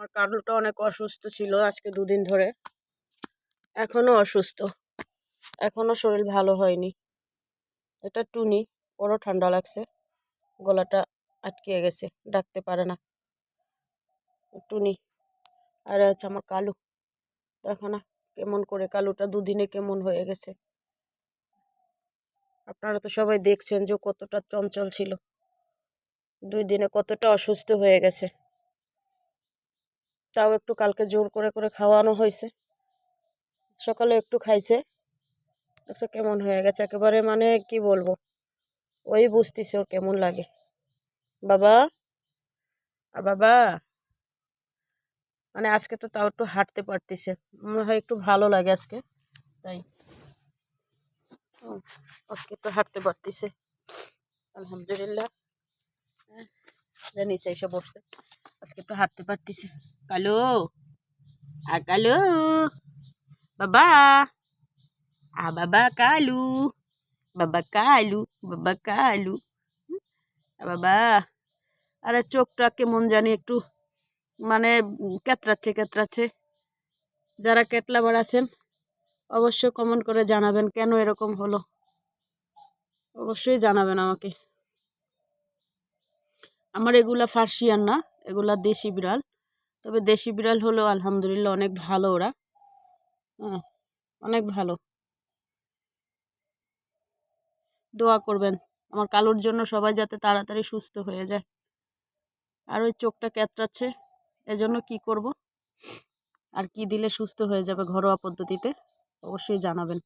আমার কালুটা অনেক অসুস্থ ছিল আজকে 2 দিন ধরে। এখনো অসুস্থ, এখনো শরীর ভালো হয়নি। এটা টুনি, ওরও ঠান্ডা লাগছে, গলাটা আটকে গেছে, ডাকতে পারে না। টুনি আর হচ্ছে আমার কালু। দেখো না কেমন করে কালুটা 2 দিনে কেমন হয়ে গেছে। আপনারা তো সবাই দেখছেন যে কতটা চঞ্চল ছিল, 2 দিনে কতটা অসুস্থ হয়ে গেছে। তাও একটু কালকে জোর করে করে খাওয়ানো হয়েছে, সকালে একটু খাইছে, দেখছো কেমন হয়ে গেছে একেবারে, মানে কি বলবো, ওই বুঝতেছে ওর কেমন লাগে। বাবা বাবা, মানে আজকে তো তাও একটু হাঁটতে পারতেছে, মনে হয় একটু ভালো লাগে আজকে, তাই আজকে একটু হাঁটতে পারতেছে, আলহামদুলিল্লাহ। নিচে এসে বসছে, আজকে একটু হাঁটতে পারতেছে। কালু কালু, বাবা বাবা কালু, বাবা কালু, বাবা কালু, বাবা। আরে চোখটা কেমন জানি একটু মানে কেতরাচ্ছে। যারা কেটলা বাড়াছেন অবশ্যই কমেন্ট করে জানাবেন কেন এরকম হলো, অবশ্যই জানাবেন আমাকে। আমার এগুলা ফার্সিয়ান না, এগুলা দেশি বিড়াল। তবে দেশি বিড়াল হলেও আলহামদুলিল্লাহ অনেক ভালো ওরা, হ্যাঁ অনেক ভালো। দোয়া করবেন আমার কালুর জন্য সবাই, যাতে তাড়াতাড়ি সুস্থ হয়ে যায়। আর ওই চোখটা কেতরাচ্ছে, এজন্য কি করব আর কি দিলে সুস্থ হয়ে যাবে ঘরোয়া পদ্ধতিতে, অবশ্যই জানাবেন।